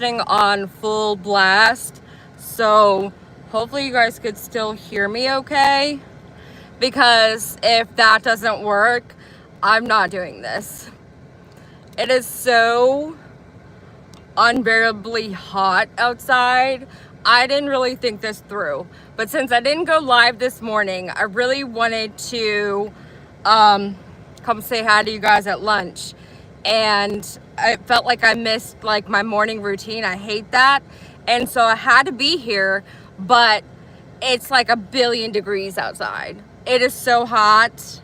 on full blast, so hopefully you guys could still hear me okay, because if that doesn't work, I'm not doing this. It is so unbearably hot outside. I didn't really think this through, but since I didn't go live this morning, I really wanted to come say hi to you guys at lunch, and I felt like I missed like my morning routine. I hate that, and so I had to be here, but it's like a billion degrees outside. It is so hot,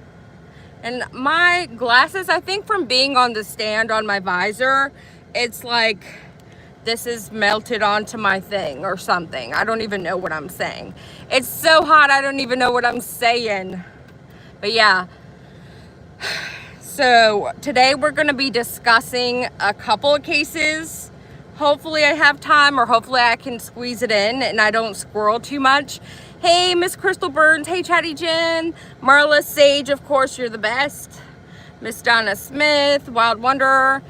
and my glasses, I think from being on the stand on my visor, it's like this is melted onto my thing or something. I don't even know what I'm saying. It's so hot, I don't even know what I'm saying. But yeah, so today we're going to be discussing a couple of cases. Hopefully I have time, or hopefully I can squeeze it in and I don't squirrel too much. Hey, Miss Crystal Burns. Hey, Chatty Jen. Marla Sage, of course, you're the best. Miss Donna Smith, Wild Wanderer.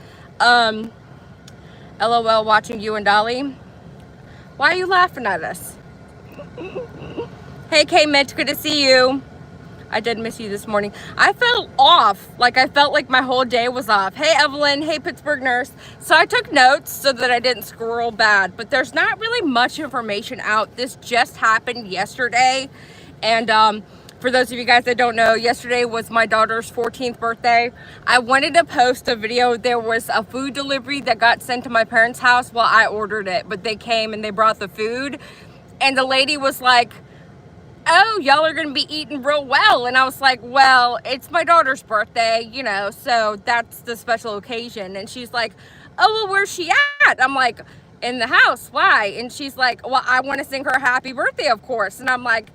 LOL, watching you and Dolly. Why are you laughing at us? Hey, K Mitch, good to see you. I did miss you this morning. I felt off. Like I felt like my whole day was off. Hey, Evelyn. Hey, Pittsburgh nurse. So I took notes so that I didn't squirrel bad, but there's not really much information out. This just happened yesterday. And for those of you guys that don't know, yesterday was my daughter's 14th birthday. I wanted to post a video. There was a food delivery that got sent to my parents' house. Well, I ordered it, but they came and they brought the food. And the lady was like, oh, y'all are gonna be eating real well. And I was like, well, it's my daughter's birthday, you know, so that's the special occasion. And she's like, oh, well, where's she at? I'm like, in the house. Why? And she's like, well, I want to sing her happy birthday, of course. And I'm like,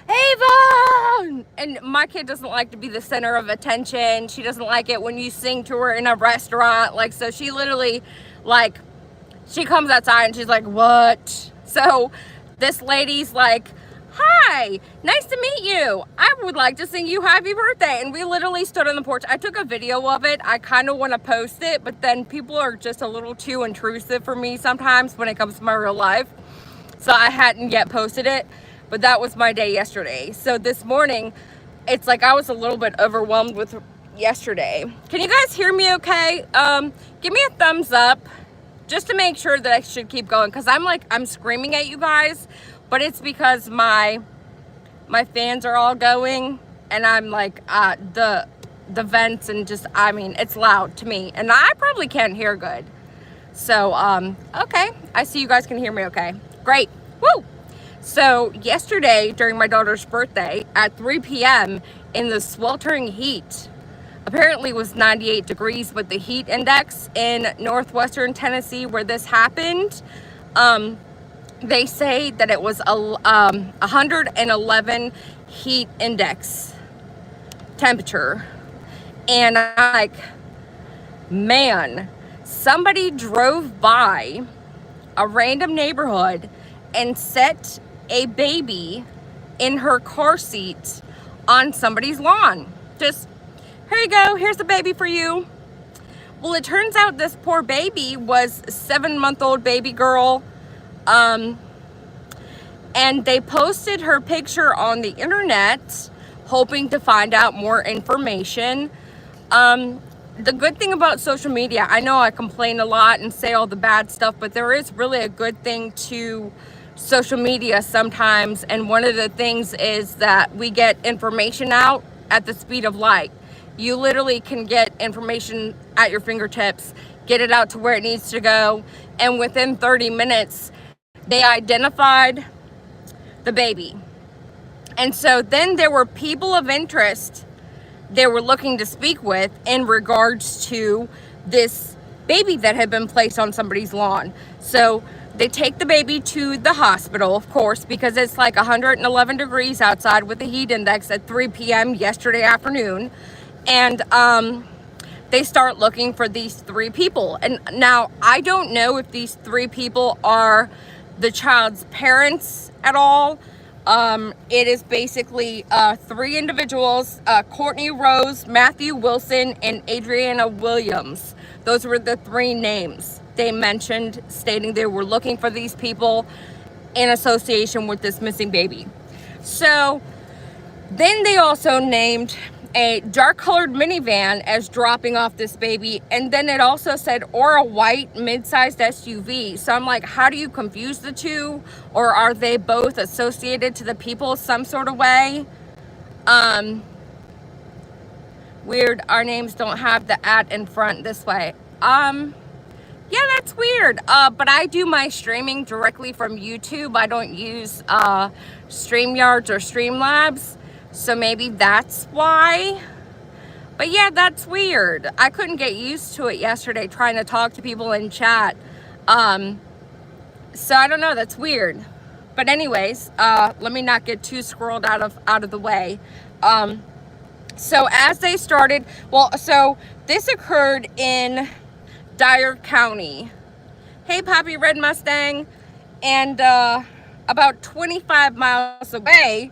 Ava! And my kid doesn't like to be the center of attention. She doesn't like it when you sing to her in a restaurant. Like, so she literally, like, she comes outside and she's like, what? So this lady's like, hi, nice to meet you. I would like to sing you happy birthday. And we literally stood on the porch. I took a video of it. I kind of want to post it, but then people are just a little too intrusive for me sometimes when it comes to my real life. So I hadn't yet posted it, but that was my day yesterday. So this morning, it's like I was a little bit overwhelmed with yesterday. Can you guys hear me okay? Give me a thumbs up just to make sure that I should keep going, because I'm screaming at you guys, but it's because my fans are all going, and I'm like the vents, and just, I mean, it's loud to me, and I probably can't hear good. So okay, I see you guys can hear me okay. Great. Woo! So yesterday during my daughter's birthday at 3 p.m. in the sweltering heat, apparently it was 98 degrees, but the heat index in northwestern Tennessee where this happened, they say that it was 111 heat index temperature. And I'm like, man, somebody drove by a random neighborhood and set a baby in her car seat on somebody's lawn. Just, here you go, here's the baby for you. Well, it turns out this poor baby was a 7-month-old baby girl. And they posted her picture on the internet, hoping to find out more information. The good thing about social media, I know I complain a lot and say all the bad stuff, but there is really a good thing to social media sometimes. And one of the things is that we get information out at the speed of light. You literally can get information at your fingertips, get it out to where it needs to go, and within 30 minutes, they identified the baby. And so then there were people of interest they were looking to speak with in regards to this baby that had been placed on somebody's lawn. So they take the baby to the hospital, of course, because it's like 111 degrees outside with the heat index at 3 p.m. yesterday afternoon. And they start looking for these 3 people. And now I don't know if these 3 people are the child's parents at all. It is basically 3 individuals, Courtney Rose, Matthew Wilson, and Adriana Williams. Those were the 3 names. they mentioned, stating they were looking for these people in association with this missing baby. So then they also named a dark colored minivan as dropping off this baby, and then it also said or a white mid-sized SUV. So I'm like, how do you confuse the two, or are they both associated to the people some sort of way? Weird, our names don't have the @ in front this way. Yeah, that's weird. But I do my streaming directly from YouTube. I don't use StreamYards or Streamlabs, so maybe that's why. But yeah, that's weird. I couldn't get used to it yesterday trying to talk to people in chat. So I don't know, that's weird. But anyways, let me not get too squirreled out of the way. So as they started, well, so this occurred in Dyer County. Hey, Poppy Red Mustang. And about 25 miles away,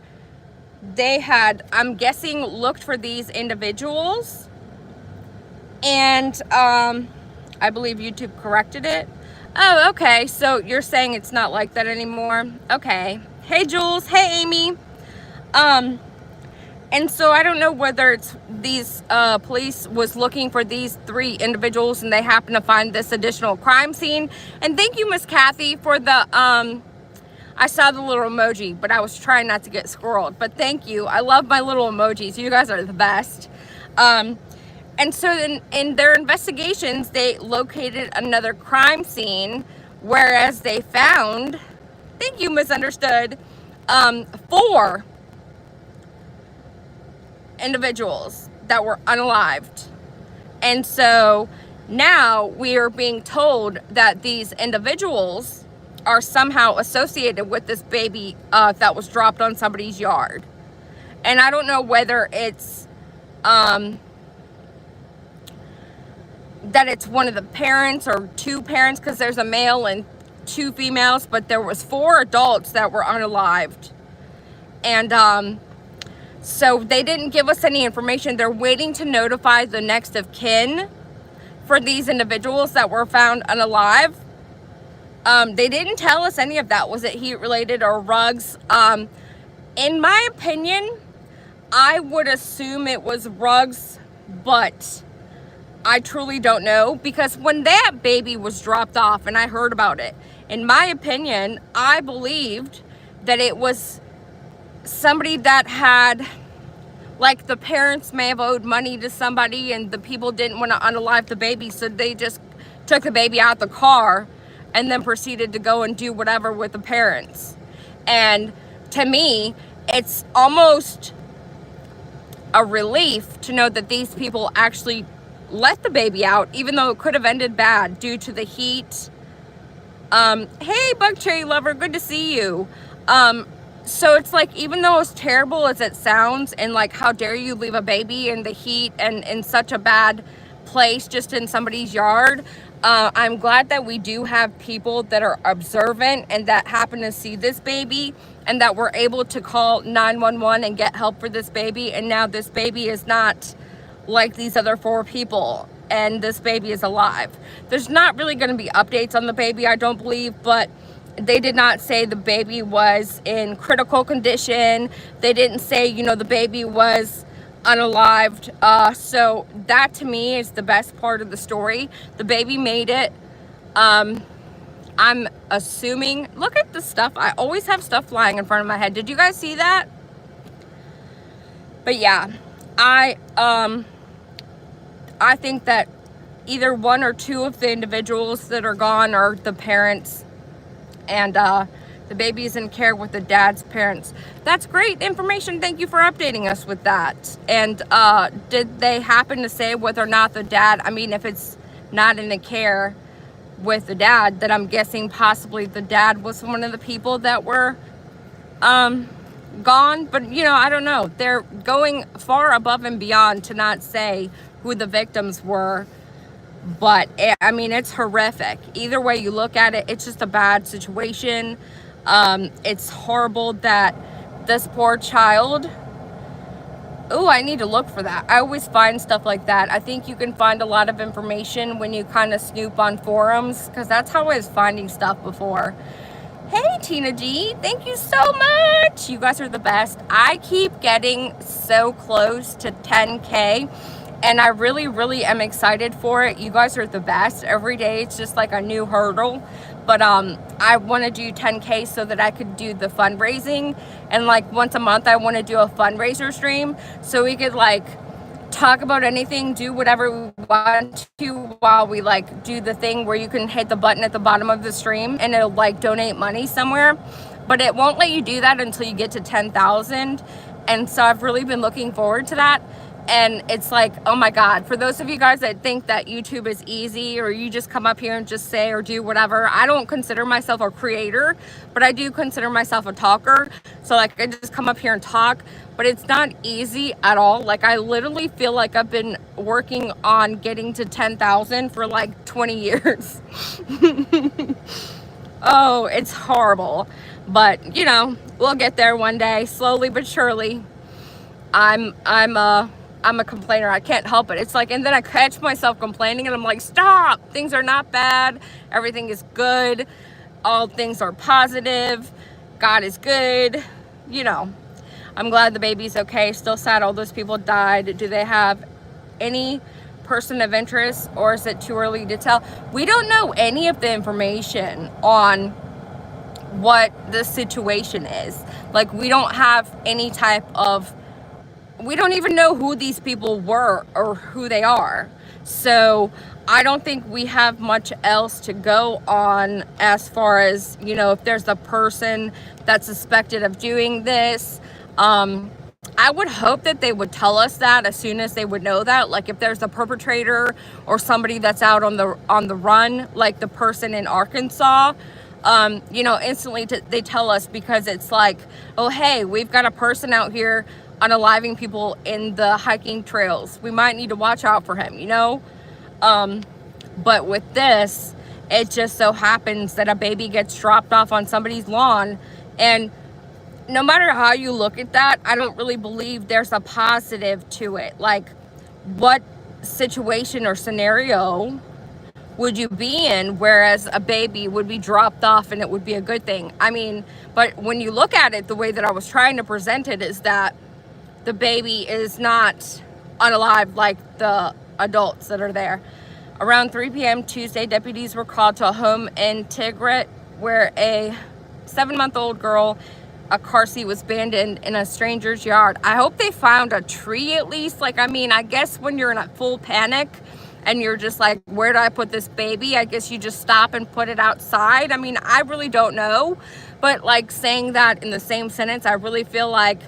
they had, I'm guessing, looked for these individuals. And I believe YouTube corrected it. Oh, okay. So you're saying it's not like that anymore? Okay. Hey, Jules. Hey, Amy. And so I don't know whether it's these police was looking for these 3 individuals and they happen to find this additional crime scene. And thank you, Miss Kathy, for the, I saw the little emoji, but I was trying not to get squirreled. But thank you. I love my little emojis. You guys are the best. And so in their investigations, they located another crime scene, whereas they found, thank you, Misunderstood, 4 individuals that were unalived. And so now we are being told that these individuals are somehow associated with this baby that was dropped on somebody's yard. And I don't know whether it's that it's one of the parents or 2 parents, because there's a male and 2 females, but there was 4 adults that were unalived. And so they didn't give us any information. They're waiting to notify the next of kin for these individuals that were found unalive. They didn't tell us any of that. Was it heat related or rugs? In my opinion, I would assume it was rugs, but I truly don't know, because when that baby was dropped off and I heard about it, in my opinion, I believed that it was somebody that had, like, the parents may have owed money to somebody and the people didn't want to unalive the baby, so they just took the baby out the car and then proceeded to go and do whatever with the parents. And to me, it's almost a relief to know that these people actually let the baby out, even though it could have ended bad due to the heat. Hey, Bug Cherry Lover, good to see you. So it's like, even though as terrible as it sounds, and like, how dare you leave a baby in the heat and in such a bad place just in somebody's yard, I'm glad that we do have people that are observant and that happen to see this baby and that we're able to call 911 and get help for this baby. And now this baby is not like these other 4 people, and this baby is alive. There's not really going to be updates on the baby, I don't believe, but they did not say the baby was in critical condition. They didn't say, you know, the baby was unalived. So that to me is the best part of the story. The baby made it. I'm assuming, look at the stuff. I always have stuff flying in front of my head. Did you guys see that? But yeah, I think that either 1 or 2 of the individuals that are gone are the parents, and the baby is in care with the dad's parents. That's great information. Thank you for updating us with that. And did they happen to say whether or not the dad, I mean, if it's not in the care with the dad, then I'm guessing possibly the dad was one of the people that were gone. But, you know, I don't know. They're going far above and beyond to not say who the victims were. But I mean, it's horrific. Either way you look at it, it's just a bad situation. It's horrible that this poor child Oh, I need to look for that. I always find stuff like that. I think you can find a lot of information when you kind of snoop on forums, because that's how I was finding stuff before. Hey, Tina G, thank you so much. You guys are the best. I keep getting so close to 10K, and I really, really am excited for it. You guys are the best. Every day it's just like a new hurdle. But I want to do 10K so that I could do the fundraising. And like once a month, I want to do a fundraiser stream so we could like talk about anything, do whatever we want to while we like do the thing where you can hit the button at the bottom of the stream and it'll like donate money somewhere. But it won't let you do that until you get to 10,000. And so I've really been looking forward to that. And it's like, oh my God, for those of you guys that think that YouTube is easy or you just come up here and just say or do whatever, I don't consider myself a creator, but I do consider myself a talker. So like I just come up here and talk, but it's not easy at all. Like I literally feel like I've been working on getting to 10,000 for like 20 years. Oh, it's horrible. But you know, we'll get there one day, slowly but surely. I'm a complainer. I can't help it. It's like, and then I catch myself complaining and I'm like, stop, things are not bad. Everything is good. All things are positive. God is good. You know, I'm glad the baby's okay. Still sad all those people died. Do they have any person of interest or is it too early to tell? We don't know any of the information on what the situation is. Like we don't have any type of, we don't even know who these people were or who they are. So I don't think we have much else to go on as far as, you know, if there's a person that's suspected of doing this. I would hope that they would tell us that as soon as they would know that. Like if there's a perpetrator or somebody that's out on the run, like the person in Arkansas, you know, instantly they tell us, because it's like, oh, hey, we've got a person out here unaliving people in the hiking trails. We might need to watch out for him, you know? But with this, it just so happens that a baby gets dropped off on somebody's lawn. And no matter how you look at that, I don't really believe there's a positive to it. Like, what situation or scenario would you be in whereas a baby would be dropped off and it would be a good thing? I mean, but when you look at it, the way that I was trying to present it is that the baby is not unalived like the adults that are there. Around 3 p.m. Tuesday, deputies were called to a home in Tigrit where a 7-month-old girl, a car seat, was abandoned in a stranger's yard. I hope they found a tree at least. Like, I mean, I guess when you're in a full panic and you're just like, where do I put this baby? I guess you just stop and put it outside. I mean, I really don't know. But like saying that in the same sentence, I really feel like,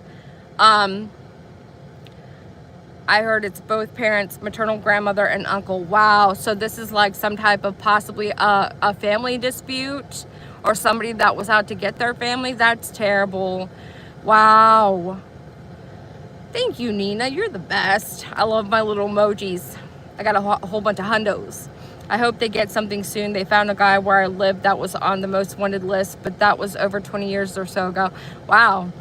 I heard it's both parents, maternal grandmother and uncle. Wow. So this is like some type of possibly a family dispute or somebody that was out to get their family. That's terrible. Wow. Thank you, Nina. You're the best. I love my little emojis. I got a whole bunch of hundos. I hope they get something soon. They found a guy where I lived that was on the most wanted list, but that was over 20 years or so ago. Wow.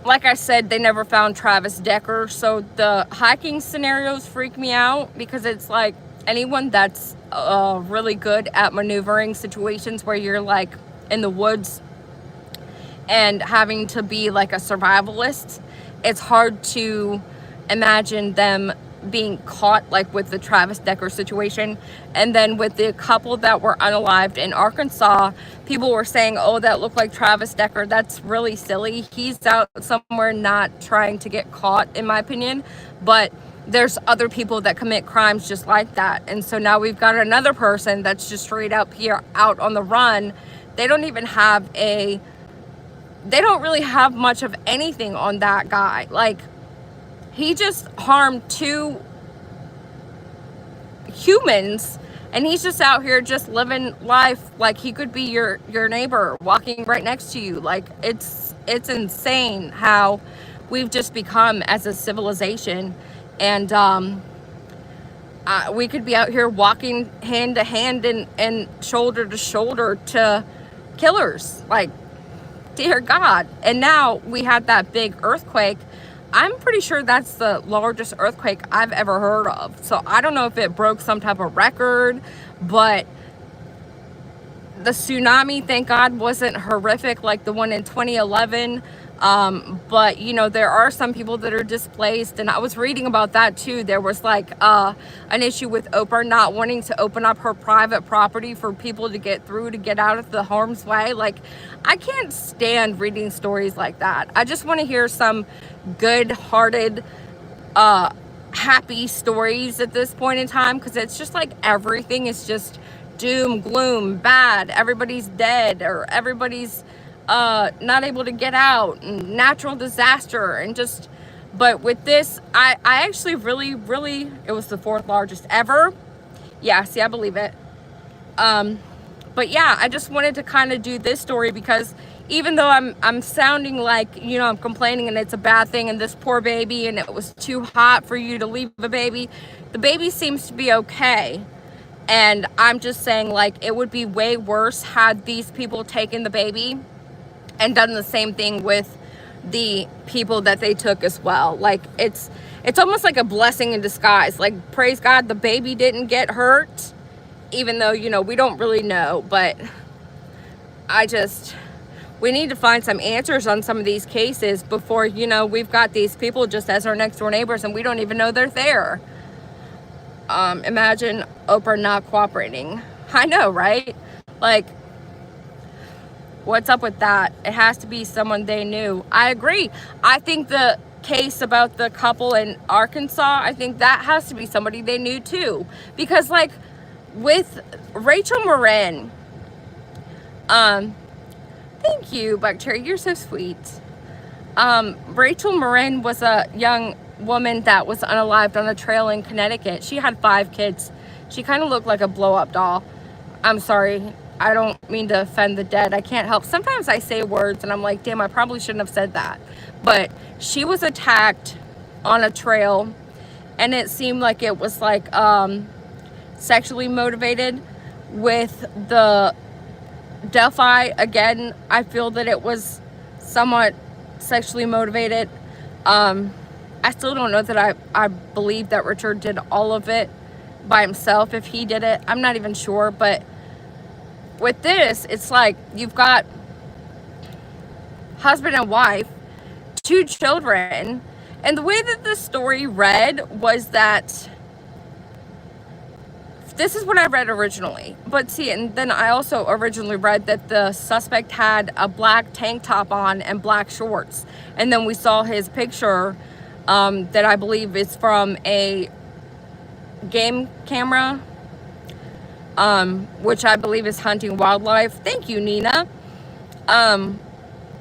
Like I said, they never found Travis Decker. So the hiking scenarios freak me out because it's like anyone that's really good at maneuvering situations where you're like in the woods and having to be like a survivalist, it's hard to imagine them being caught like with the Travis Decker situation. And then with the couple that were unalived in Arkansas, people were saying, oh, that looked like Travis Decker. That's really silly. He's out somewhere not trying to get caught, in my opinion. But there's other people that commit crimes just like that. And so now we've got another person that's just straight up here out on the run. They don't even have they don't really have much of anything on that guy. Like, he just harmed 2 humans and he's just out here just living life like he could be your neighbor walking right next to you. Like, it's insane how we've just become as a civilization. And we could be out here walking hand to hand and shoulder to shoulder to killers. Like, dear God. And now we had that big earthquake. I'm pretty sure that's the largest earthquake I've ever heard of. So I don't know if it broke some type of record, but the tsunami, thank God, wasn't horrific like the one in 2011. But you know, there are some people that are displaced, and I was reading about that too. There was like an issue with Oprah not wanting to open up her private property for people to get through, to get out of the harm's way. Like, I can't stand reading stories like that. I just want to hear some good-hearted happy stories at this point in time, because it's just like everything is just doom, gloom, bad, everybody's dead, or everybody's not able to get out, and natural disaster, and just, but with this, I actually really, it was the 4th largest ever. Yeah, see, I believe it. But yeah, I just wanted to kind of do this story because even though I'm sounding like, you know, I'm complaining and it's a bad thing and this poor baby and it was too hot for you to leave the baby seems to be okay. And I'm just saying, like, it would be way worse had these people taken the baby and done the same thing with the people that they took as well. Like, it's almost like a blessing in disguise. Like, praise God, the baby didn't get hurt, even though, you know, we don't really know. But we need to find some answers on some of these cases before, you know, we've got these people just as our next door neighbors and we don't even know they're there. Imagine Oprah not cooperating. I know, right? Like, what's up with that? It has to be someone they knew. I agree. I think the case about the couple in Arkansas, I think that has to be somebody they knew too. Because, like, with Rachel Marin, thank you, Bacteria, you're so sweet. Rachel Marin was a young woman that was unalived on a trail in Connecticut. She had 5 kids. She kind of looked like a blow-up doll. I'm sorry, I don't mean to offend the dead. I can't help. Sometimes I say words and I'm like, damn, I probably shouldn't have said that. But she was attacked on a trail, and it seemed like it was like sexually motivated. With the Delphi, again, I feel that it was somewhat sexually motivated. I still don't know that I believe that Richard did all of it by himself. If he did it, I'm not even sure. But with this, it's like you've got husband and wife, 2 children, and the way that the story read was that this is what I read originally. But see, and then I also originally read that the suspect had a black tank top on and black shorts. And then we saw his picture that I believe is from a game camera, which I believe is hunting wildlife. Thank you, Nina.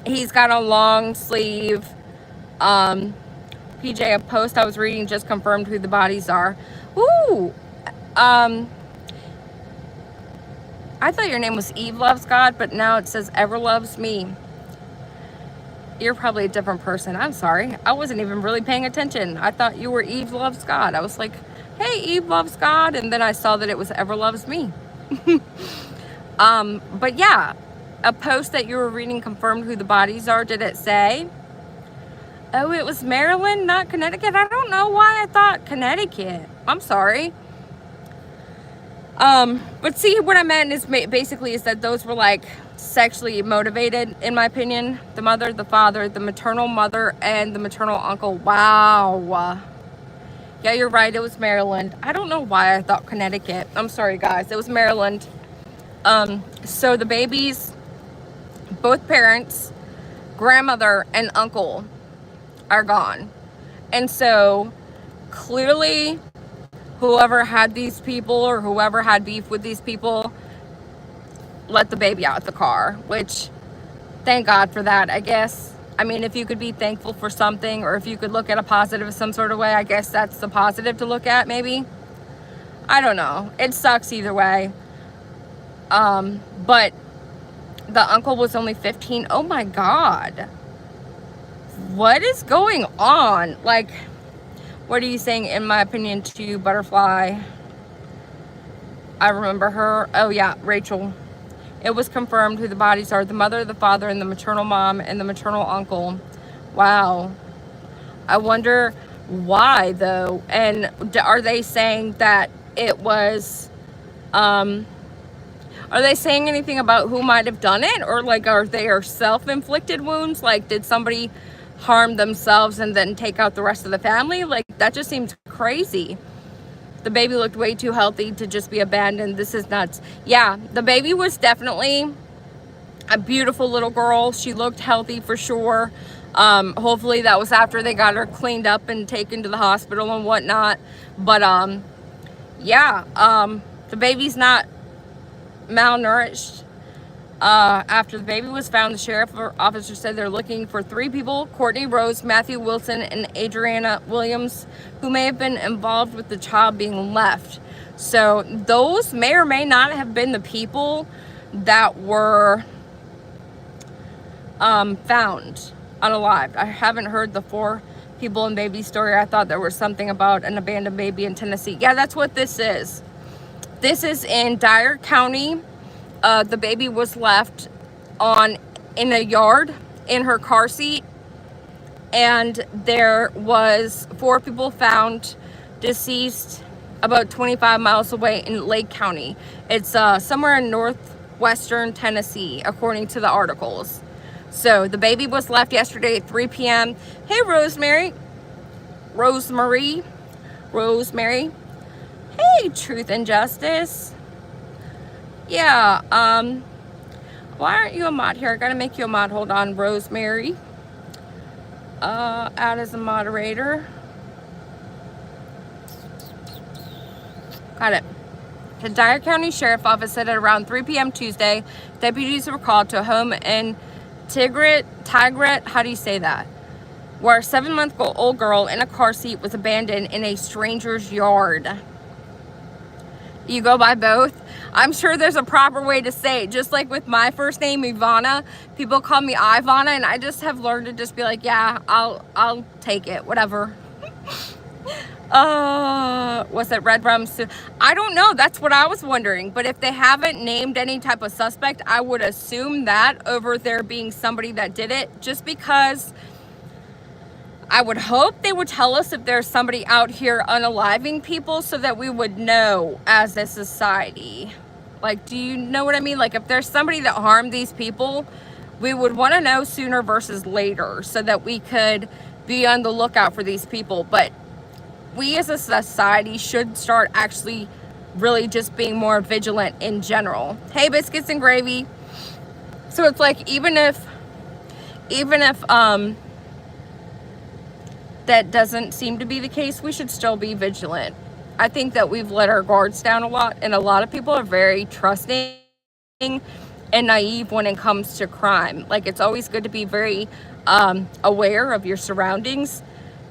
He's got a long sleeve PJ. A post I was reading just confirmed who the bodies are. Ooh. I thought your name was Eve Loves God, but now it says Ever Loves Me. You're probably a different person. I'm sorry. I wasn't even really paying attention. I thought you were Eve Loves God. I was like, hey, Eve Loves God. And then I saw that it was Ever Loves Me. But yeah, a post that you were reading confirmed who the bodies are. Did it say? Oh, it was Maryland, not Connecticut. I don't know why I thought Connecticut. I'm sorry. But see, what I meant is basically is that those were like sexually motivated, in my opinion. The mother, the father, the maternal mother, and the maternal uncle. Wow. Yeah, you're right. It was Maryland. I don't know why I thought Connecticut. I'm sorry, guys. It was Maryland. So the babies, both parents, grandmother, and uncle are gone. And so clearly, whoever had these people or whoever had beef with these people let the baby out the car, which thank God for that, I guess. I mean, if you could be thankful for something, or if you could look at a positive some sort of way, I guess that's the positive to look at, maybe. I don't know. It sucks either way. But the uncle was only 15. Oh my God. What is going on? Like, what are you saying, in my opinion, to Butterfly? I remember her. Oh yeah, Rachel. It was confirmed who the bodies are: the mother, the father, and the maternal mom, and the maternal uncle. Wow. I wonder why, though. And are they saying that it was, are they saying anything about who might have done it? Or like, are they self-inflicted wounds? Like, did somebody harm themselves and then take out the rest of the family? Like, that just seems crazy. The baby looked way too healthy to just be abandoned. This is nuts. Yeah, the baby was definitely a beautiful little girl. She looked healthy for sure. Hopefully that was after they got her cleaned up and taken to the hospital and whatnot. But yeah, the baby's not malnourished. After the baby was found, the sheriff officer said they're looking for 3 people: Courtney Rose, Matthew Wilson, and Adriana Williams, who may have been involved with the child being left. So those may or may not have been the people that were found unalived. I haven't heard the 4 people and baby story. I thought there was something about an abandoned baby in Tennessee. Yeah, that's what this is. This is in Dyer County. The baby was left in a yard in her car seat, and there was 4 people found deceased about 25 miles away in Lake County. It's somewhere in northwestern Tennessee, according to the articles. So the baby was left yesterday at 3 p.m. Hey, Rosemary. Hey, Truth and Justice. Yeah, why aren't you a mod here? I gotta make you a mod. Hold on, Rosemary. Add as a moderator. Got it. The Dyer County Sheriff Office said at around 3 p.m. Tuesday, deputies were called to a home in Tigret, how do you say that? Where a 7-month-old girl in a car seat was abandoned in a stranger's yard. You go by both? I'm sure there's a proper way to say it. Just like with my first name, Ivana, people call me Ivana, and I just have learned to just be like, yeah, I'll take it, whatever. Was it Red Rum? I don't know. That's what I was wondering. But if they haven't named any type of suspect, I would assume that over there being somebody that did it, just because I would hope they would tell us if there's somebody out here unaliving people so that we would know as a society. Like, do you know what I mean? Like, if there's somebody that harmed these people, we would want to know sooner versus later so that we could be on the lookout for these people. But we as a society should start actually really just being more vigilant in general. Hey, Biscuits and Gravy. So it's like, even if that doesn't seem to be the case, we should still be vigilant. I think that we've let our guards down a lot, and a lot of people are very trusting and naive when it comes to crime. Like, it's always good to be very aware of your surroundings.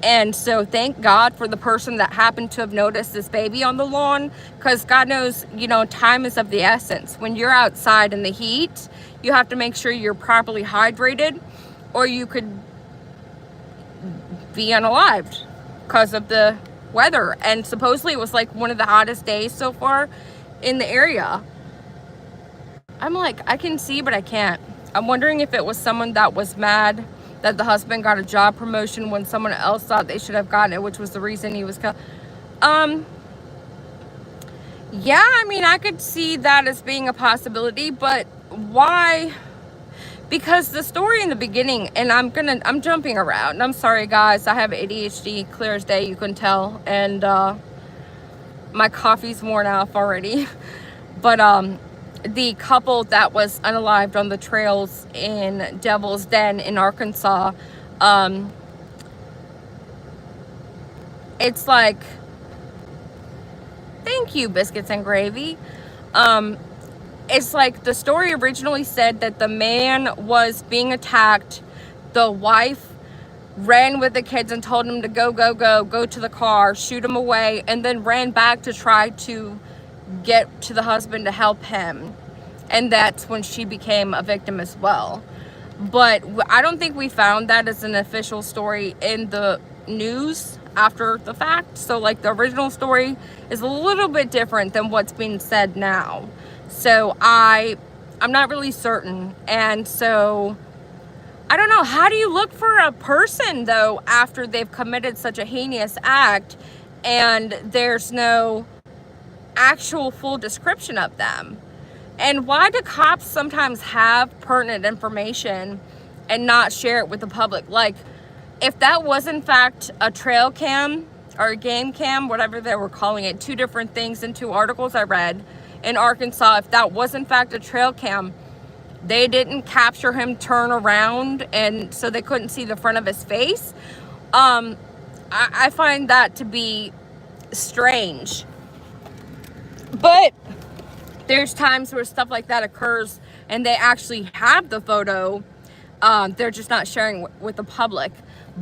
And so thank God for the person that happened to have noticed this baby on the lawn, because God knows, you know, time is of the essence. When you're outside in the heat, you have to make sure you're properly hydrated, or you could be unalived because of the weather. And supposedly it was like one of the hottest days so far in the area. I'm like, I can see, but I can't. I'm wondering if it was someone that was mad that the husband got a job promotion when someone else thought they should have gotten it, which was the reason he was killed. Yeah, I mean, I could see that as being a possibility, but why? Because the story in the beginning, and I'm jumping around. I'm sorry, guys. I have ADHD, clear as day, you can tell. And my coffee's worn off already. But the couple that was unalived on the trails in Devil's Den in Arkansas, it's like, thank you, Biscuits and Gravy. It's like the story originally said that the man was being attacked. The wife ran with the kids and told him to go to the car, shoot him away, and then ran back to try to get to the husband to help him. And that's when she became a victim as well. But I don't think we found that as an official story in the news after the fact. So like, the original story is a little bit different than what's being said now. So I I'm not really certain. And so I don't know, how do you look for a person though after they've committed such a heinous act and there's no actual full description of them? And why do cops sometimes have pertinent information and not share it with the public? Like, if that was in fact a trail cam or a game cam, whatever they were calling it, two different things in two articles I read in Arkansas, if that was in fact a trail cam, they didn't capture him turn around and so they couldn't see the front of his face. I find that to be strange. But there's times where stuff like that occurs and they actually have the photo. They're just not sharing with the public.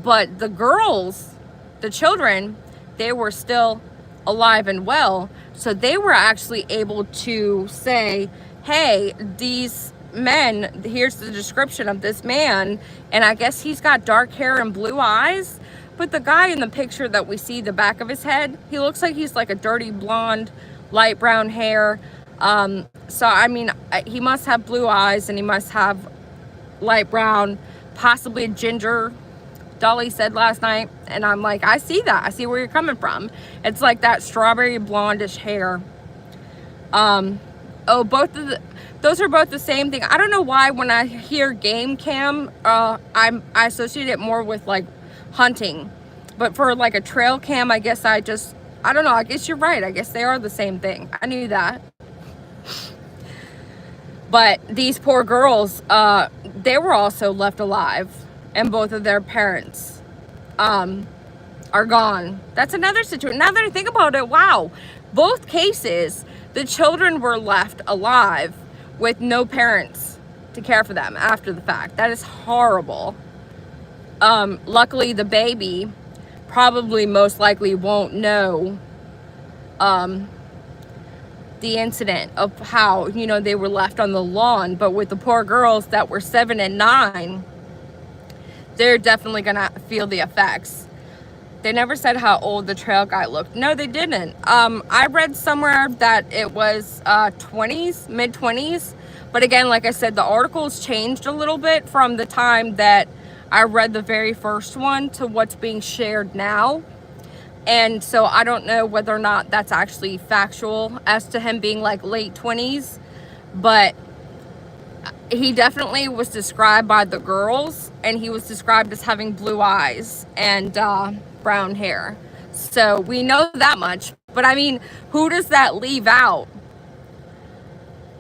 But the girls, the children, they were still alive and well. So they were actually able to say, hey, these men, here's the description of this man. And I guess he's got dark hair and blue eyes. But the guy in the picture that we see the back of his head, he looks like he's like a dirty blonde, light brown hair. So I mean, he must have blue eyes and he must have light brown, possibly ginger, Dolly said last night. And I'm like, I see that. I see where you're coming from. It's like that strawberry blondish hair. Those are both the same thing. I don't know why when I hear game cam, I associate it more with like hunting. But for like a trail cam, I guess I don't know. I guess you're right. I guess they are the same thing. I knew that. But these poor girls, they were also left alive, and both of their parents are gone. That's another situation. Now that I think about it, wow. Both cases, the children were left alive with no parents to care for them after the fact. That is horrible. Luckily, the baby probably most likely won't know the incident of how, you know, they were left on the lawn. But with the poor girls that were 7 and 9, they're definitely gonna feel the effects. They never said how old the trail guy looked. No, they didn't. I read somewhere that it was 20s, mid-20s. But again, like I said, the articles changed a little bit from the time that I read the very first one to what's being shared now. And so I don't know whether or not that's actually factual as to him being like late 20s. But he definitely was described by the girls, and he was described as having blue eyes and brown hair. So we know that much. But I mean, who does that leave out?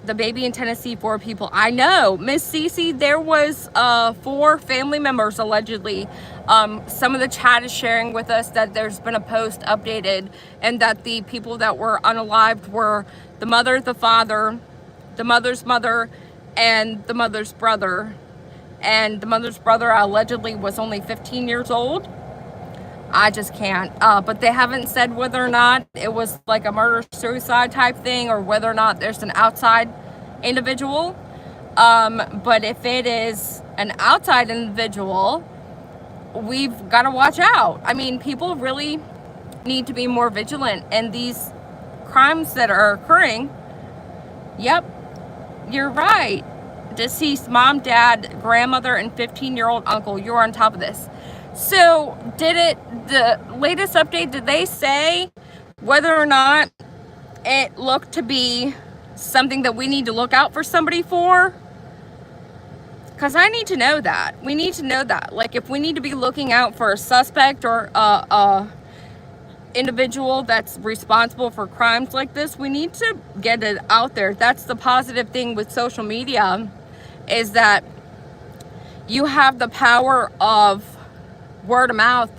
The baby in Tennessee, 4 people. I know, Miss Cece, there was 4 family members allegedly. Some of the chat is sharing with us that there's been a post updated, and that the people that were unalived were the mother, the father, the mother's mother, and the mother's brother. And the mother's brother allegedly was only 15 years old. I just can't. But they haven't said whether or not it was like a murder-suicide type thing, or whether or not there's an outside individual. But if it is an outside individual, we've got to watch out. I mean, people really need to be more vigilant. And these crimes that are occurring, yep, you're right. Deceased mom, dad, grandmother, and 15-year-old uncle. You're on top of this. So the latest update, did they say whether or not it looked to be something that we need to look out for somebody for? Because I need to know that. We need to know that. Like, if we need to be looking out for a suspect or a individual that's responsible for crimes like this, we need to get it out there. That's the positive thing with social media, is that you have the power of word of mouth,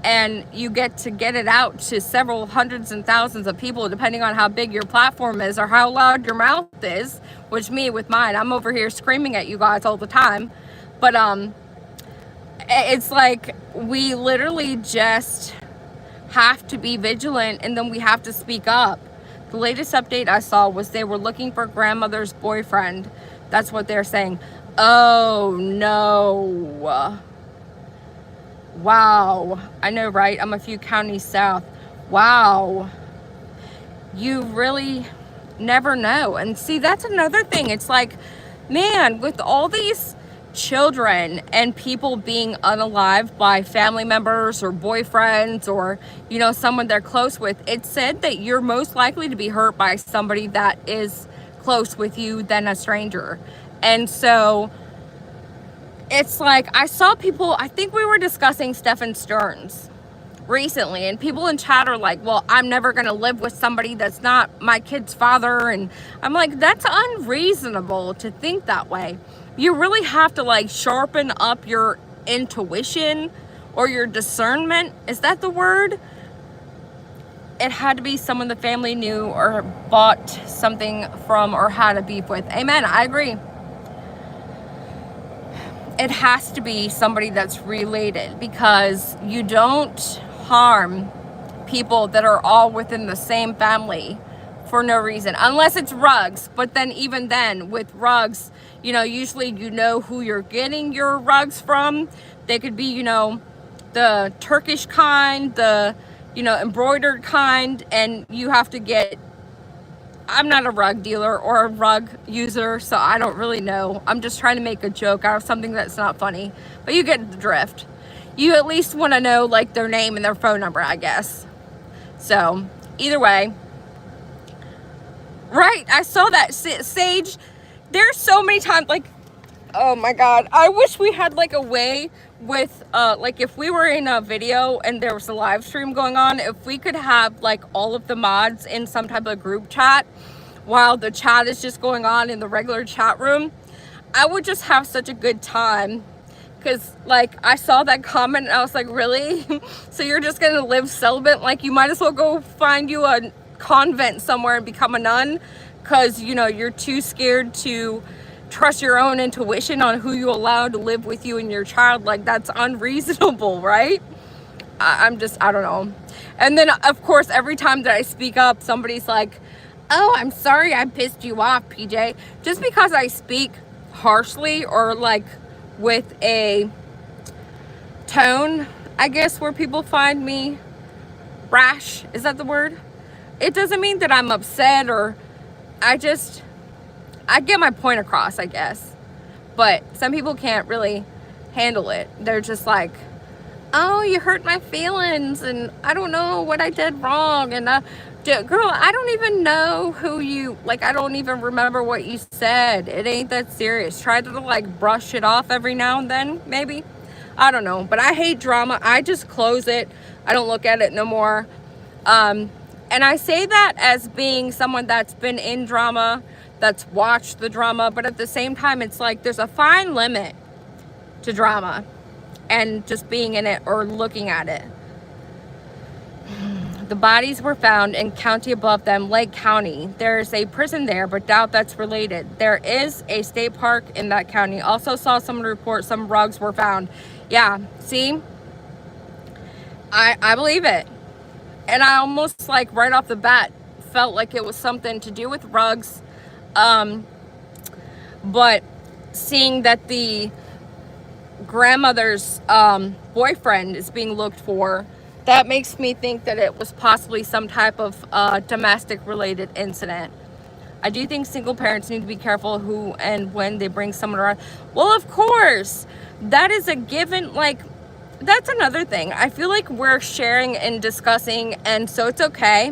and you get to get it out to several hundreds and thousands of people, depending on how big your platform is or how loud your mouth is. Which me, with mine, I'm over here screaming at you guys all the time. But it's like we literally just have to be vigilant, and then we have to speak up. The latest update I saw was they were looking for grandmother's boyfriend. That's what they're saying. Oh no. Wow. I know, right? I'm a few counties south. Wow. You really, never know. And see, that's another thing. It's like, man, with all these children and people being unalived by family members or boyfriends or, you know, someone they're close with, it's said that you're most likely to be hurt by somebody that is close with you than a stranger. And so it's like, I saw people, I think we were discussing Stephen Stearns recently, and people in chat are like, well, I'm never going to live with somebody that's not my kid's father. And I'm like, that's unreasonable to think that way. You really have to like sharpen up your intuition or your discernment. Is that the word? It had to be someone the family knew or bought something from or had a beef with. Amen. I agree. It has to be somebody that's related, because you don't harm people that are all within the same family for no reason, unless it's rugs. But then even then, with rugs, you know, usually you know who you're getting your rugs from. They could be, you know, the Turkish kind, the, you know, embroidered kind, and you have to get, I'm not a rug dealer or a rug user, so I don't really know. I'm just trying to make a joke out of something that's not funny, but you get the drift. You at least want to know like their name and their phone number, I guess. So either way, right, I saw that Sage. There's so many times, like, oh my God, I wish we had like a way with like if we were in a video and there was a live stream going on, if we could have like all of the mods in some type of group chat while the chat is just going on in the regular chat room, I would just have such a good time. Because like I saw that comment and I was like, really? So you're just gonna live celibate? Like, you might as well go find you a convent somewhere and become a nun, because you know you're too scared to trust your own intuition on who you allow to live with you and your child. Like, that's unreasonable, right? I don't know. And then of course every time that I speak up, somebody's like, oh, I'm sorry I pissed you off, PJ. Just because I speak harshly or like with a tone, I guess, where people find me brash, is that the word? It doesn't mean that I'm upset, or I get my point across, I guess. But some people can't really handle it. They're just like, oh, you hurt my feelings, and I don't know what I did wrong, and girl, I don't even know who you, like, I don't even remember what you said. It ain't that serious. Try to like brush it off every now and then, maybe. I don't know, but I hate drama. I just close it. I don't look at it no more. And I say that as being someone that's been in drama, that's watched the drama, but at the same time, it's like there's a fine limit to drama and just being in it or looking at it. The bodies were found in county above them, Lake County. There's a prison there, but doubt that's related. There is a state park in that county. Also saw someone report some rugs were found. Yeah, see? I believe it. And I almost like right off the bat felt like it was something to do with rugs. But seeing that the grandmother's boyfriend is being looked for, that makes me think that it was possibly some type of domestic related incident. I do think single parents need to be careful who and when they bring someone around. Well, of course, that is a given. Like, that's another thing. I feel like we're sharing and discussing, and so it's okay.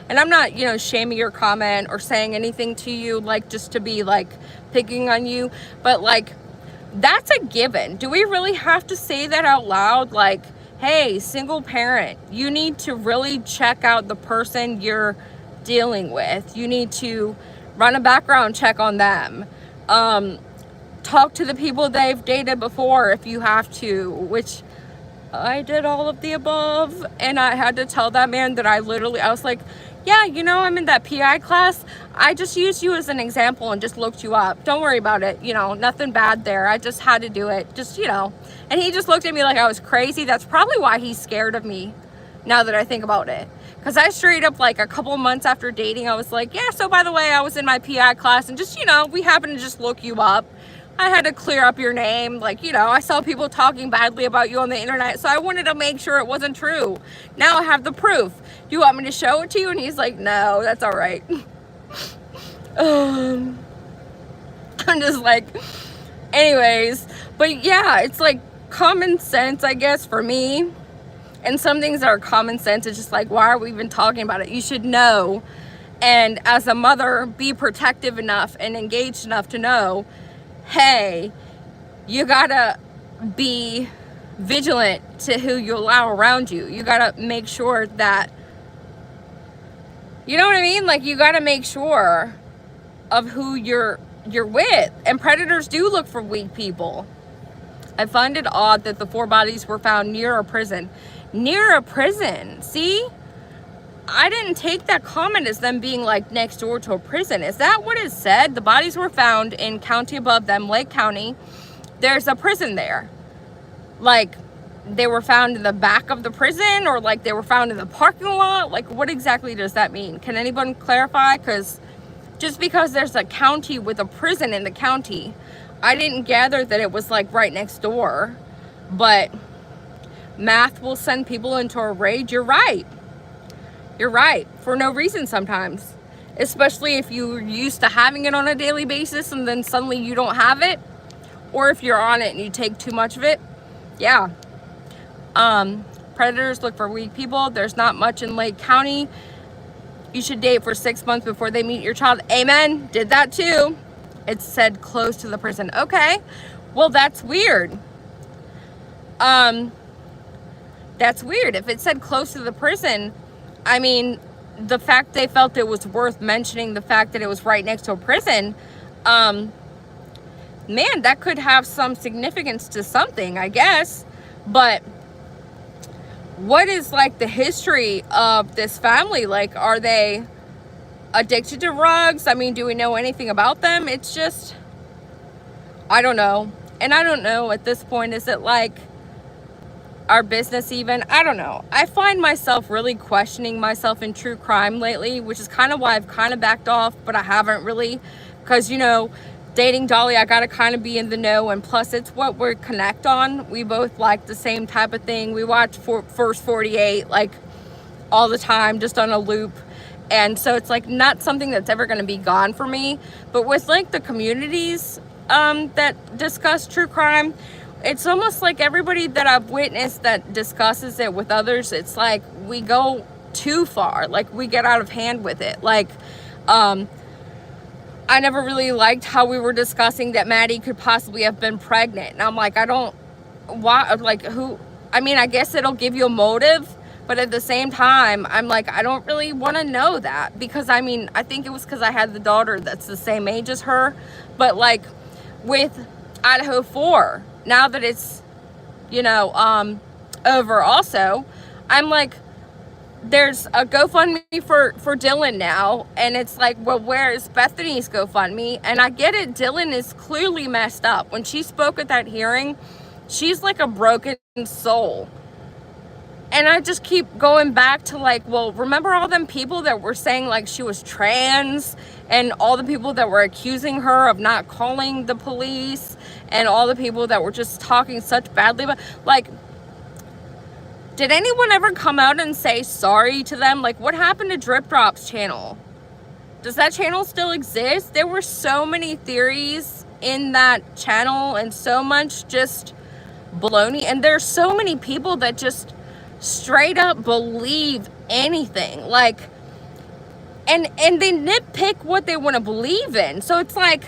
And I'm not, you know, shaming your comment or saying anything to you, like, just to be like picking on you, but like, that's a given. Do we really have to say that out loud? Like, hey, single parent, you need to really check out the person you're dealing with. You need to run a background check on them. Talk to the people they've dated before if you have to, which I did all of the above. And I had to tell that man that I was like, yeah, you know, I'm in that PI class. I just used you as an example and just looked you up. Don't worry about it. You know, nothing bad there. I just had to do it. Just, you know. And he just looked at me like I was crazy. That's probably why he's scared of me now that I think about it. Because I straight up, like, a couple months after dating, I was like, yeah, so by the way, I was in my PI class and just, you know, we happened to just look you up. I had to clear up your name. Like, you know, I saw people talking badly about you on the internet, so I wanted to make sure it wasn't true. Now I have the proof. Do you want me to show it to you? And he's like, no, that's all right. I'm just like, anyways, but yeah, it's like common sense, I guess, for me. And some things that are common sense, it's just like, why are we even talking about it? You should know. And as a mother, be protective enough and engaged enough to know, hey, you gotta be vigilant to who you allow around you. You gotta make sure that, you know what I mean? Like, you gotta make sure of who you're with. And predators do look for weak people. I find it odd that the 4 bodies were found near a prison. Near a prison, see? I didn't take that comment as them being like next door to a prison. Is that what it said? The bodies were found in county above them, Lake County. There's a prison there. Like, they were found in the back of the prison, or like they were found in the parking lot? Like, what exactly does that mean? Can anyone clarify? Because just because there's a county with a prison in the county, I didn't gather that it was like right next door. But math will send people into a rage. You're right. You're right. For no reason sometimes. Especially if you're used to having it on a daily basis and then suddenly you don't have it. Or if you're on it and you take too much of it. Yeah. Predators look for weak people. There's not much in Lake County. You should date for 6 months before they meet your child. Amen. Did that too. It said close to the prison. Okay. Well, that's weird. That's weird. If it said close to the prison, I mean, the fact they felt it was worth mentioning the fact that it was right next to a prison, man, that could have some significance to something, I guess. But what is like the history of this family? Like, are they addicted to drugs? I mean, do we know anything about them? It's just, I don't know. And I don't know at this point, is it like our business even? I don't know. I find myself really questioning myself in true crime lately, which is kind of why I've kind of backed off, but I haven't really, because, you know, dating Dolly, I gotta kind of be in the know, and plus it's what we connect on. We both like the same type of thing. We watch First 48 like all the time, just on a loop. And so it's like not something that's ever going to be gone for me. But with like the communities that discuss true crime, it's almost like everybody that I've witnessed that discusses it with others, it's like we go too far. Like, we get out of hand with it. Like, I never really liked how we were discussing that Maddie could possibly have been pregnant. And I'm like, I don't, why, like, who, I mean, I guess it'll give you a motive. But at the same time, I'm like, I don't really want to know that. Because, I mean, I think it was because I had the daughter that's the same age as her. But, like, with Idaho 4, now that it's, you know, over also, I'm like, there's a GoFundMe for Dylan now. And it's like, well, where is Bethany's GoFundMe? And I get it. Dylan is clearly messed up. When she spoke at that hearing, she's like a broken soul. And I just keep going back to like, well, remember all them people that were saying like she was trans, and all the people that were accusing her of not calling the police, and all the people that were just talking such badly about, like, did anyone ever come out and say sorry to them? Like, what happened to Drip Drop's channel? Does that channel still exist? There were so many theories in that channel and so much just baloney. And there's so many people that just straight up believe anything, like, and they nitpick what they want to believe in. So it's like,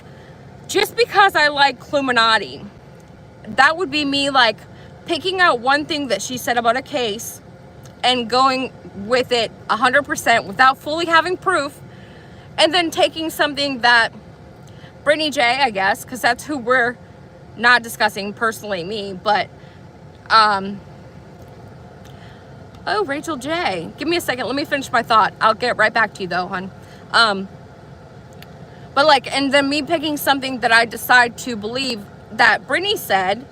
just because I like Illuminati, that would be me like picking out one thing that she said about a case and going with it 100% without fully having proof, and then taking something that Brittany J, I guess, because that's who we're not discussing personally, me, but oh, Rachel J. Give me a second. Let me finish my thought. I'll get right back to you, though, hon. But, like, and then me picking something that I decide to believe that Brittany said,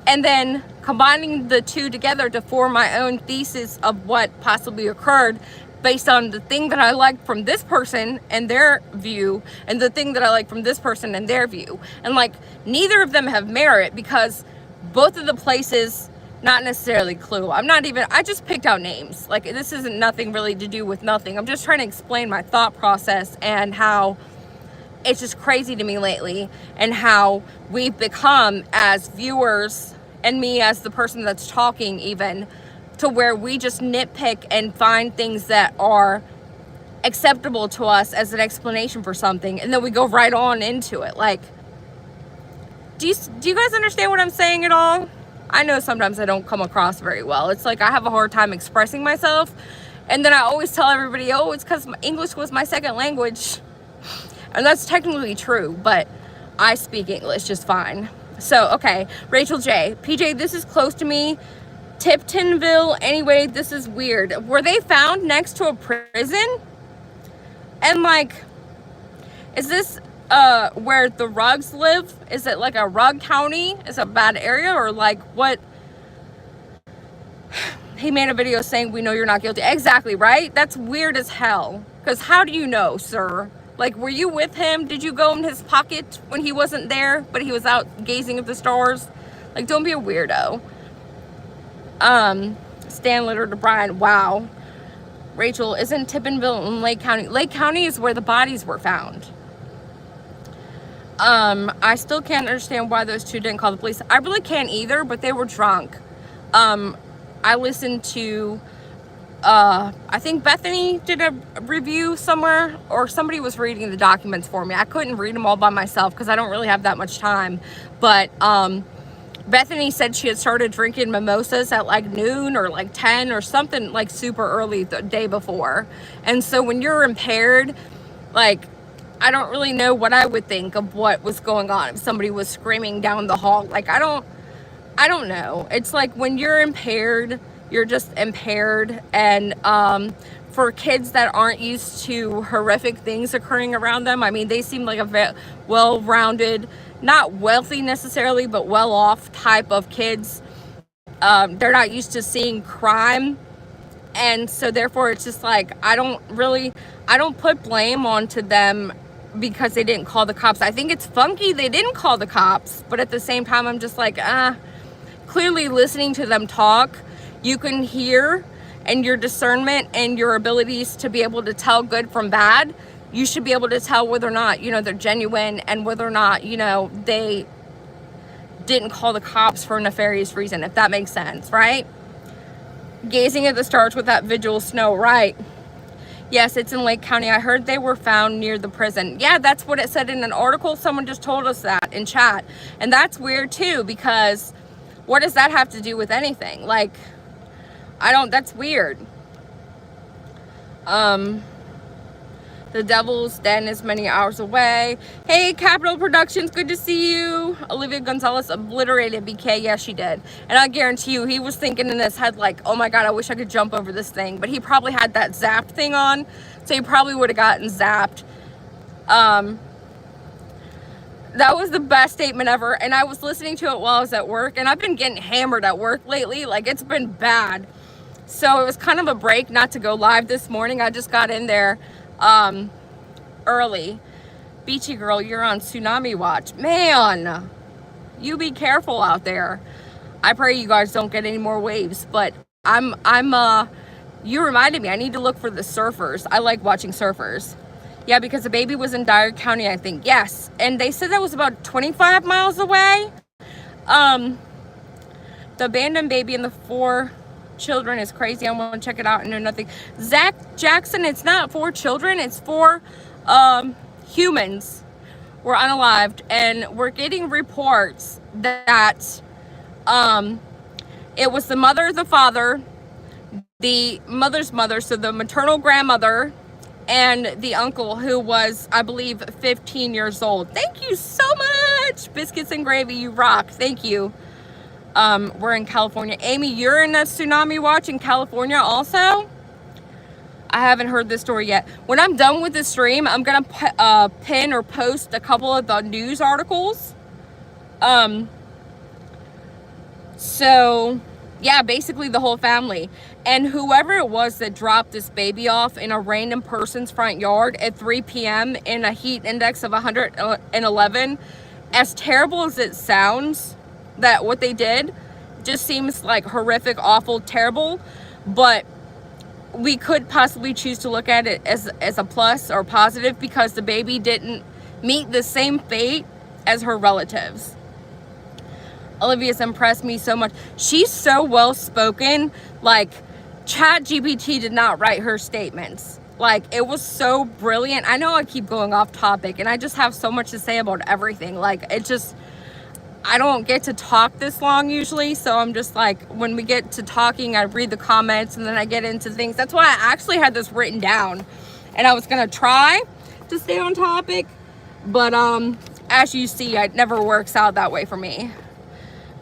and then combining the two together to form my own thesis of what possibly occurred based on the thing that I like from this person and their view, and the thing that I like from this person and their view. And, like, neither of them have merit, because both of the places... Not necessarily clue. I just picked out names. Like, this isn't nothing really to do with nothing. I'm just trying to explain my thought process and how it's just crazy to me lately, and how we've become as viewers, and me as the person that's talking even, to where we just nitpick and find things that are acceptable to us as an explanation for something, and then we go right on into it. Like, do you guys understand what I'm saying at all? I know sometimes I don't come across very well. It's like I have a hard time expressing myself, and then I always tell everybody, oh, it's because English was my second language. And that's technically true, but I speak English just fine. So, okay, Rachel J. PJ, this is close to me. Tiptonville, anyway, this is weird. Were they found next to a prison? And like, is this where the Ruggs live? Is it like a Rugg County? Is it a bad area, or like what? He made a video saying, we know you're not guilty. Exactly, right? That's weird as hell. Because how do you know, sir? Like, were you with him? Did you go in his pocket when he wasn't there, but he was out gazing at the stars? Like, don't be a weirdo. Stan Litter to Brian. Wow. Rachel, isn't Tiptonville in Lake County? Lake County is where the bodies were found. I still can't understand why those two didn't call the police. I really can't either, but they were drunk. I listened to... I think Bethany did a review somewhere, or somebody was reading the documents for me. I couldn't read them all by myself because I don't really have that much time. But Bethany said she had started drinking mimosas at like noon or like 10 or something, like super early the day before. And so when you're impaired, like, I don't really know what I would think of what was going on if somebody was screaming down the hall. Like, I don't know. It's like when you're impaired, you're just impaired. And for kids that aren't used to horrific things occurring around them, I mean, they seem like a well-rounded, not wealthy necessarily, but well-off type of kids. They're not used to seeing crime. And so therefore it's just like, I don't put blame onto them because they didn't call the cops. I think it's funky they didn't call the cops, but at the same time, I'm just like, clearly listening to them talk, you can hear, and your discernment and your abilities to be able to tell good from bad, you should be able to tell whether or not, you know, they're genuine, and whether or not, you know, they didn't call the cops for a nefarious reason, if that makes sense, right? Gazing at the stars with that vigil snow, right? Yes, it's in Lake County. I heard they were found near the prison. Yeah, that's what it said in an article. Someone just told us that in chat. And that's weird too, because what does that have to do with anything? Like, that's weird. The Devil's Den is many hours away. Hey, Capital Productions, good to see you. Olivia Gonzalez obliterated BK. Yeah, she did. And I guarantee you, he was thinking in his head like, oh my God, I wish I could jump over this thing. But he probably had that zapped thing on, so he probably would have gotten zapped. That was the best statement ever. And I was listening to it while I was at work. And I've been getting hammered at work lately. Like, it's been bad. So it was kind of a break not to go live this morning. I just got in there early. Beachy girl, you're on tsunami watch. Man, you be careful out there. I pray you guys don't get any more waves, but you reminded me, I need to look for the surfers. I like watching surfers. Yeah, because the baby was in Dyer County, I think. Yes, and they said that was about 25 miles away. The abandoned baby and the 4 children is crazy. I want to check it out and know nothing. Zach Jackson, it's not 4 children, it's 4 humans were unalived, and we're getting reports that it was the mother, the father, the mother's mother, so the maternal grandmother, and the uncle, who was, I believe, 15 years old. Thank you so much. Biscuits and gravy, you rock. Thank you. We're in California. Amy, you're in a tsunami watch in California also? I haven't heard this story yet. When I'm done with the stream, I'm gonna pin or post a couple of the news articles. So yeah, basically the whole family. And whoever it was that dropped this baby off in a random person's front yard at 3 p.m. in a heat index of 111, as terrible as it sounds, that what they did just seems like horrific, awful, terrible, but we could possibly choose to look at it as a plus or positive, because the baby didn't meet the same fate as her relatives. Olivia's impressed me so much. She's so well spoken. Like, ChatGPT did not write her statements. Like, it was so brilliant. I know I keep going off topic, and I just have so much to say about everything. Like, it just, I don't get to talk this long usually, so I'm just like, when we get to talking, I read the comments, and then I get into things. That's why I actually had this written down, and I was gonna try to stay on topic, but as you see, it never works out that way for me.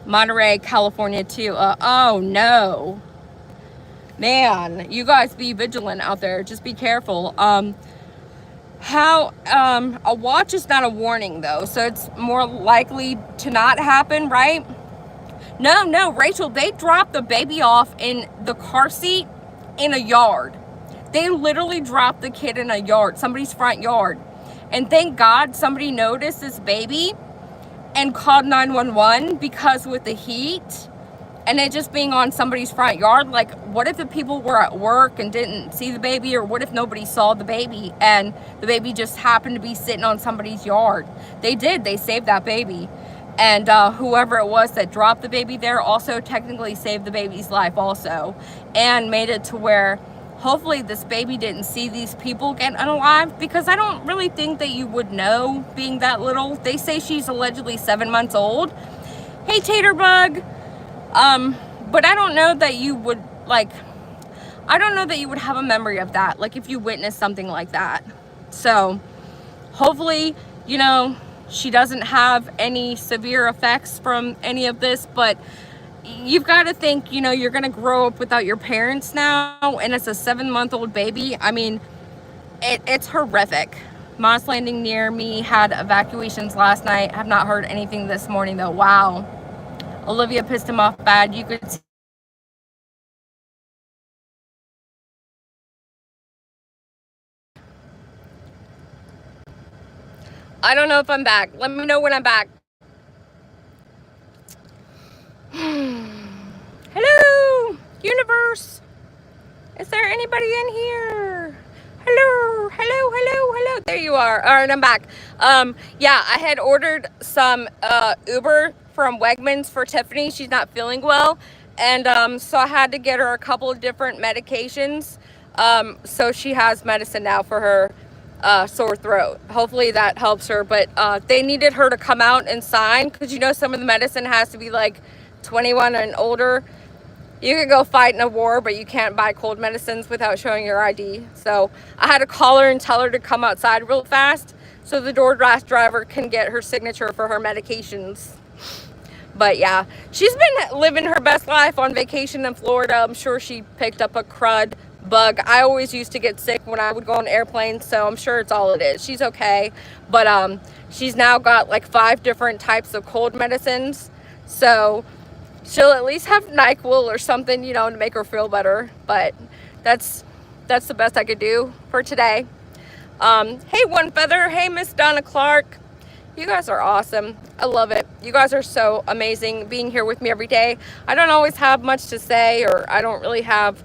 Monterey, California too. Oh no, man, you guys be vigilant out there. Just be careful. A watch is not a warning though, so it's more likely to not happen, right? No, Rachel, they dropped the baby off in the car seat in a yard. They literally dropped the kid in a yard, somebody's front yard. And thank God somebody noticed this baby and called 911, because with the heat and it just being on somebody's front yard, like, what if the people were at work and didn't see the baby, or what if nobody saw the baby and the baby just happened to be sitting on somebody's yard? They saved that baby. And whoever it was that dropped the baby there also technically saved the baby's life also, and made it to where hopefully this baby didn't see these people get unalived, because I don't really think that you would know being that little. They say she's allegedly 7 months old. Hey, Taterbug. But I don't know that you would, like, I don't know that you would have a memory of that, like, if you witnessed something like that. So hopefully, you know, she doesn't have any severe effects from any of this, but you've got to think, you know, you're going to grow up without your parents now, and it's a 7-month-old baby. I mean, it's horrific. Moss Landing near me had evacuations last night. Have not heard anything this morning, though. Wow. Olivia pissed him off bad. You could see. I don't know if I'm back. Let me know when I'm back. Hello, universe. Is there anybody in here? Hello. There you are. All right, I'm back. Yeah, I had ordered some Uber from Wegmans for Tiffany. She's not feeling well, and so I had to get her a couple of different medications. So she has medicine now for her sore throat. Hopefully that helps her, but they needed her to come out and sign, because you know some of the medicine has to be like 21 and older. You can go fight in a war, but you can't buy cold medicines without showing your ID. So I had to call her and tell her to come outside real fast so the DoorDash driver can get her signature for her medications. But yeah, she's been living her best life on vacation in Florida. I'm sure she picked up a crud bug. I always used to get sick when I would go on airplanes, so I'm sure it's all it is. She's okay, but she's now got like 5 different types of cold medicines, so she'll at least have NyQuil or something, you know, to make her feel better. But that's the best I could do for today. Hey, One Feather. Hey, Miss Donna Clark. You guys are awesome. I love it. You guys are so amazing being here with me every day. I don't always have much to say, or I don't really have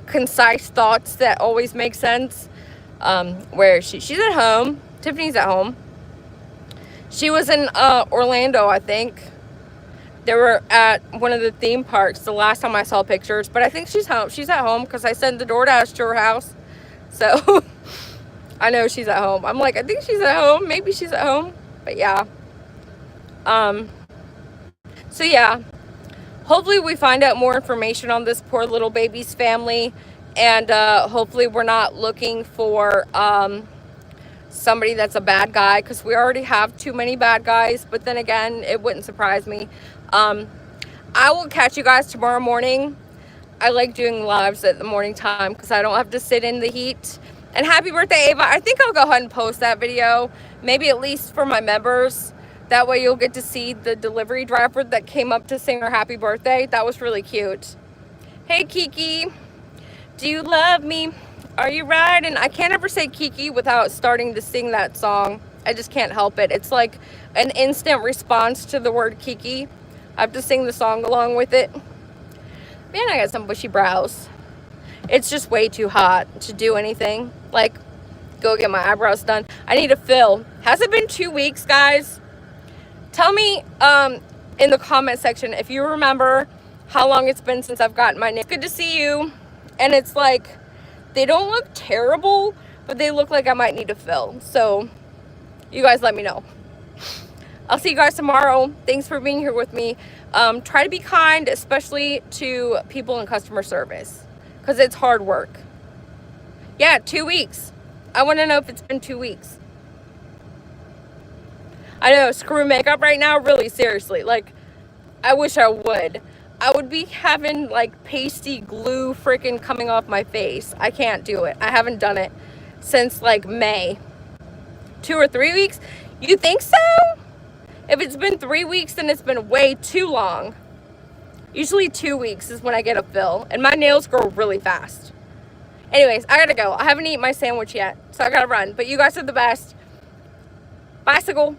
concise thoughts that always make sense. Where she's at home. Tiffany's at home. She was in Orlando, I think. They were at one of the theme parks the last time I saw pictures, but I think she's home. She's at home because I sent the DoorDash to her house. So I know she's at home. I'm like, I think she's at home. Maybe she's at home. But yeah. So yeah. Hopefully we find out more information on this poor little baby's family. And hopefully we're not looking for somebody that's a bad guy, because we already have too many bad guys. But then again, it wouldn't surprise me. I will catch you guys tomorrow morning. I like doing lives at the morning time because I don't have to sit in the heat. And happy birthday, Ava. I think I'll go ahead and post that video, maybe at least for my members. That way you'll get to see the delivery driver that came up to sing her happy birthday. That was really cute. Hey, Kiki. Do you love me? Are you riding? I can't ever say Kiki without starting to sing that song. I just can't help it. It's like an instant response to the word Kiki. I have to sing the song along with it. Man, I got some bushy brows. It's just way too hot to do anything. Like, go get my eyebrows done. I need to fill. Has it been 2 weeks, guys? Tell me in the comment section if you remember how long it's been since I've gotten my nails. Good to see you. And it's like, they don't look terrible, but they look like I might need to fill. So you guys let me know. I'll see you guys tomorrow. Thanks for being here with me. Try to be kind, especially to people in customer service, because it's hard work. Yeah, 2 weeks. I want to know if it's been 2 weeks. I know, screw makeup right now, really, seriously. Like, I wish I would. I would be having, like, pasty glue freaking coming off my face. I can't do it. I haven't done it since, like, May. 2 or 3 weeks? You think so? If it's been 3 weeks, then it's been way too long. Usually 2 weeks is when I get a fill. And my nails grow really fast. Anyways, I gotta go. I haven't eaten my sandwich yet, so I gotta run. But you guys are the best. Bicycle.